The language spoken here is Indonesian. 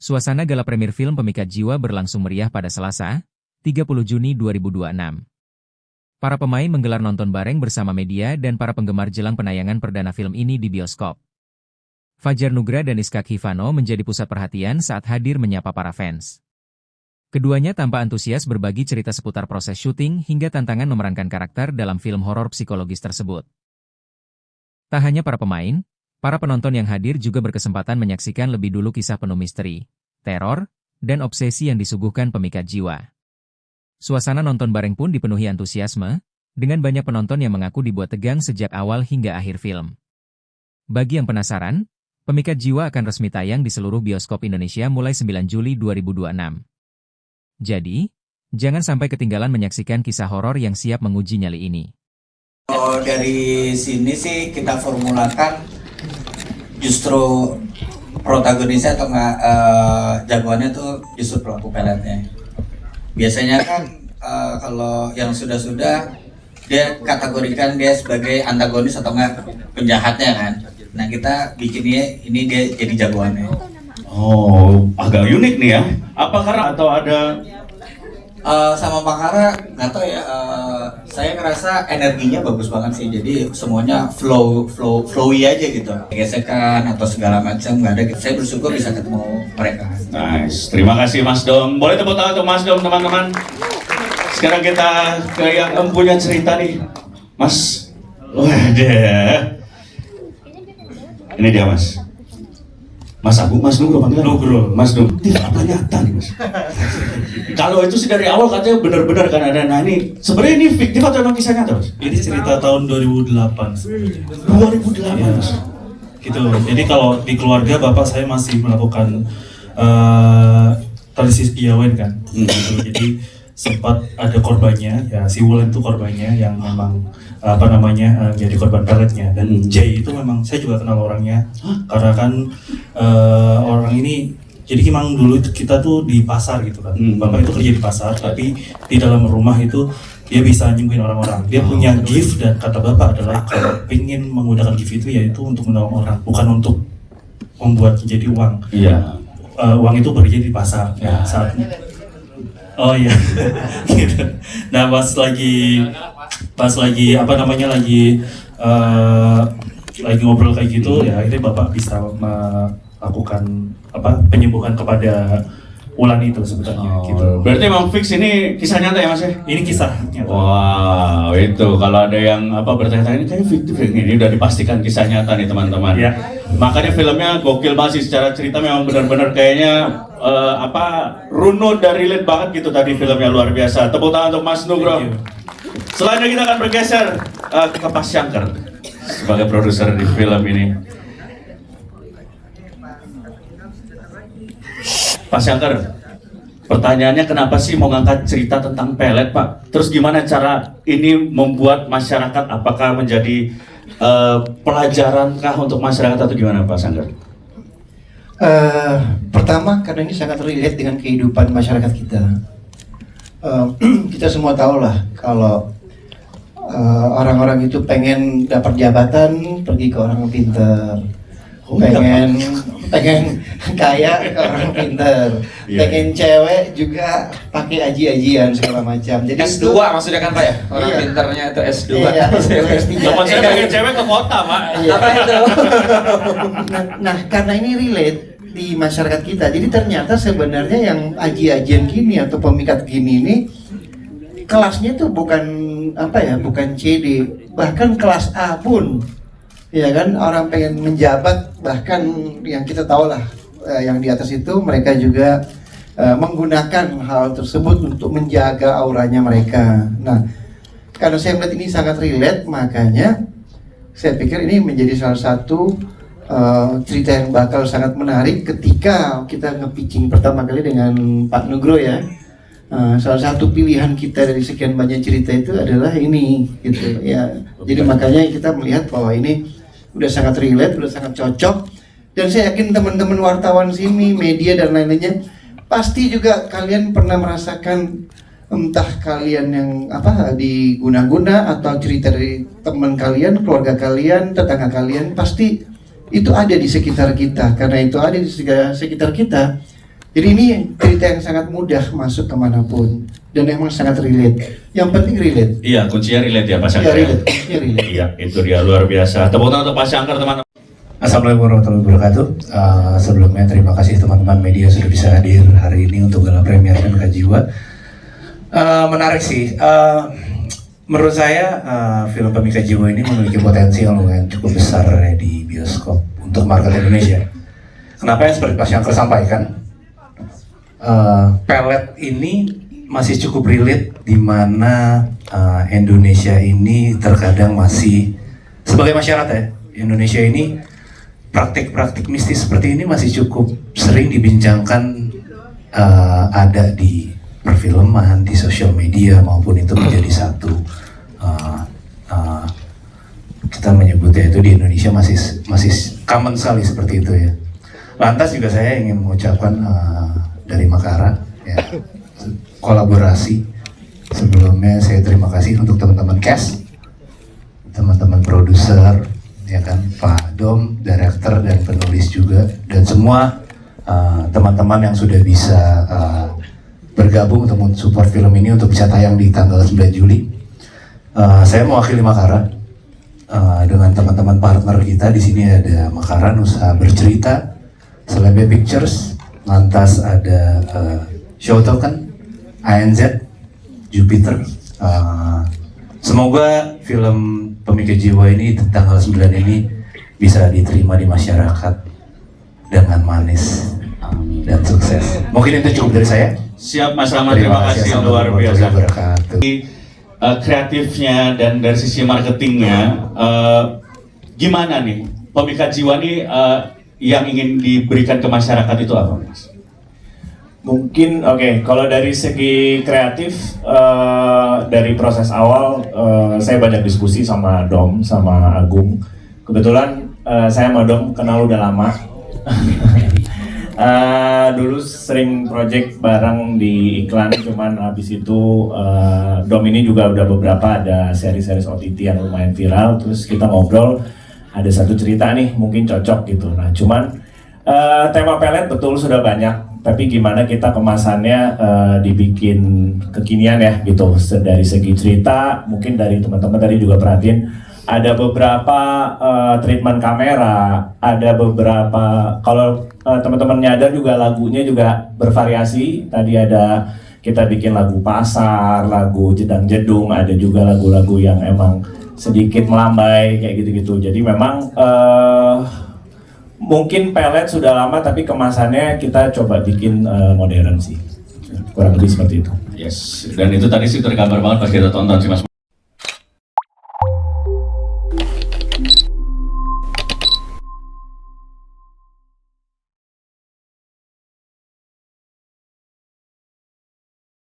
Suasana gala premier film Pemikat Jiwa berlangsung meriah pada Selasa, 30 Juni 2026. Para pemain menggelar nonton bareng bersama media dan para penggemar jelang penayangan perdana film ini di bioskop. Fajar Nugra dan Iskak Hivano menjadi pusat perhatian saat hadir menyapa para fans. Keduanya tanpa antusias berbagi cerita seputar proses syuting hingga tantangan memerankan karakter dalam film horor psikologis tersebut. Tak hanya para pemain, para penonton yang hadir juga berkesempatan menyaksikan lebih dulu kisah penuh misteri, teror, dan obsesi yang disuguhkan Pemikat Jiwa. Suasana nonton bareng pun dipenuhi antusiasme, dengan banyak penonton yang mengaku dibuat tegang sejak awal hingga akhir film. Bagi yang penasaran, Pemikat Jiwa akan resmi tayang di seluruh bioskop Indonesia mulai 9 Juli 2026. Jadi, jangan sampai ketinggalan menyaksikan kisah horor yang siap menguji nyali ini. Dari sini sih kita formulakan justru protagonisnya atau jagoannya tuh justru pelaku peletnya. Biasanya kan kalau yang sudah dia kategorikan dia sebagai antagonis atau penjahatnya kan. Nah kita bikinnya ini dia jadi jagoannya. Oh, agak unik nih ya. Apa karena atau ada sama Makara nggak tahu ya. Saya ngerasa energinya bagus banget sih. Jadi semuanya flowy aja gitu. Gesekan atau segala macam nggak ada. Saya bersyukur bisa ketemu mereka. Nice. Terima kasih Mas Dom. Boleh tepuk tangan untuk Mas Dom teman-teman. Sekarang kita ke yang punya cerita nih, Mas. Waduh. Ini dia Mas. Mas Agung, Mas Nugro panggil? Nugro, Mas Nugro. Tidak apa nyata nih Mas. Kalau itu sih dari awal katanya benar-benar kan ada. Nah ini sebenarnya ini fiktif atau memang kisah nyata Mas? Ini cerita tahun 2008 sebenarnya. 2008 ya, Mas. Gitu. Jadi kalau di keluarga bapak saya masih melakukan tradisi piawai kan. Gitu. Jadi sempat ada korbannya, ya si Wulan itu korbannya yang memang jadi korban peletnya. Dan J itu memang saya juga kenal orangnya karena kan orang ini jadi memang dulu kita tuh di pasar gitu kan. Bapak itu kerja di pasar tapi di dalam rumah itu dia bisa nyembuhin orang-orang. Dia punya gift dan kata bapak adalah kalau ingin menggunakan gift itu yaitu untuk menolong orang, bukan untuk membuat jadi uang. Iya. Uang itu bekerja di pasar ya. Saat oh iya. Gitu. Nah pas lagi lagi ngobrol kayak gitu ya akhirnya bapak bisa melakukan penyembuhan kepada Wulan itu sebenarnya. Gitu. Berarti emang fix ini kisah nyata ya Mas ya? Ini kisah nyata. Wow, itu kalau ada yang bertanya-tanya ini kayaknya fiktif ini udah dipastikan kisah nyata nih teman-teman. Ya. Makanya filmnya gokil banget sih, secara cerita memang benar-benar kayaknya runut dan relate banget gitu tadi, filmnya luar biasa. Tepuk tangan untuk Mas Nugro. Selanjutnya kita akan bergeser ke Pak Syangker sebagai produser di film ini. Pak Syangker, pertanyaannya kenapa sih mau ngangkat cerita tentang pelet Pak? Terus gimana cara ini membuat masyarakat, apakah menjadi pelajaran kah untuk masyarakat atau gimana Pak Syangker? Pertama karena ini sangat relate dengan kehidupan masyarakat kita. Kita semua tahu lah kalau orang-orang itu pengen dapat jabatan pergi ke orang pintar, pengen kaya ke orang pintar, pengen cewek juga pakai aji-ajian segala macam. Jadi S2 maksudnya kan Pak ya? Orang pintarnya itu S2. Iya, S3. Teman saya pengen cewek ke kota Pak. Iya. Apa itu? Nah, karena ini relate di masyarakat kita, jadi ternyata sebenarnya yang aji-ajian gini atau pemikat gini ini kelasnya tuh bukan bukan CD, bahkan kelas A pun, ya kan, orang pengen menjabat, bahkan yang kita tahu lah, yang di atas itu mereka juga menggunakan hal tersebut untuk menjaga auranya mereka. Nah, karena saya melihat ini sangat relate, makanya saya pikir ini menjadi salah satu cerita yang bakal sangat menarik ketika kita nge-pitching pertama kali dengan Pak Nugro ya. Salah satu pilihan kita dari sekian banyak cerita itu adalah ini gitu ya. Jadi makanya kita melihat bahwa ini udah sangat relate, udah sangat cocok, dan saya yakin teman-teman wartawan sini, media dan lain-lainnya pasti juga kalian pernah merasakan, entah kalian yang diguna-guna atau cerita dari teman kalian, keluarga kalian, tetangga kalian, pasti itu ada di sekitar kita. Karena itu ada di sekitar kita, Jadi ini cerita yang sangat mudah masuk kemanapun dan emang sangat relate. Yang penting relate. Iya, kuncinya relate ya Pak Iya Syangkar. relate, kuncinya relate. Iya, itu dia luar biasa. Tepuk tangan untuk Pak Syangkar teman-teman. Assalamualaikum warahmatullahi wabarakatuh. Sebelumnya terima kasih teman-teman media sudah bisa hadir hari ini untuk gala premier PMK Jiwa. Menarik sih. Menurut saya film Pemika Jiwa ini memiliki potensi yang lumayan cukup besar ya di bioskop untuk market Indonesia. Kenapa yang seperti Pak Syangkar sampaikan? Pelet ini masih cukup relate di mana Indonesia ini terkadang masih sebagai masyarakat ya, Indonesia ini praktik-praktik mistis seperti ini masih cukup sering dibincangkan, ada di perfilman, di sosial media maupun itu menjadi satu kita menyebutnya itu di Indonesia masih common sekali seperti itu ya. Lantas juga saya ingin mengucapkan dari Makara ya, kolaborasi. Sebelumnya saya terima kasih untuk teman-teman cast, teman-teman produser, ya kan, Pak Dom, director dan penulis juga, dan semua teman-teman yang sudah bisa bergabung untuk mensupport film ini untuk bisa tayang di tanggal 9 Juli. Saya mewakili Makara dengan teman-teman partner kita di sini ada Makara Nusa Bercerita, Selebe Pictures, lantas ada Show Token, ANZ, Jupiter. Semoga film Pemika Jiwa ini tanggal 9 ini bisa diterima di masyarakat dengan manis dan sukses. Mungkin itu cukup dari saya. Siap Mas Rahmat, terima kasih luar biasa. Kreatifnya dan dari sisi marketingnya, gimana nih Pemika Jiwa nih yang ingin diberikan ke masyarakat itu apa Mas? Mungkin kalau dari segi kreatif dari proses awal saya banyak diskusi sama Dom, sama Agung. Kebetulan saya sama Dom kenal udah lama. Dulu sering project bareng di iklan, cuman habis itu Dom ini juga udah beberapa ada seri-seri OTT yang lumayan viral. Terus kita ngobrol, ada satu cerita nih mungkin cocok gitu. Nah cuman tema pelet betul sudah banyak, tapi gimana kita kemasannya dibikin kekinian ya gitu. Dari segi cerita, mungkin dari teman-teman tadi juga perhatiin ada beberapa treatment kamera, ada beberapa, kalau teman-teman nyadar juga lagunya juga bervariasi. Tadi ada kita bikin lagu pasar, lagu jedang jedung, ada juga lagu-lagu yang emang sedikit melambai kayak gitu-gitu. Jadi memang mungkin pelet sudah lama, tapi kemasannya kita coba bikin modern sih, kurang lebih seperti itu. Yes, dan itu tadi sih tergambar banget pas kita tonton sih Mas.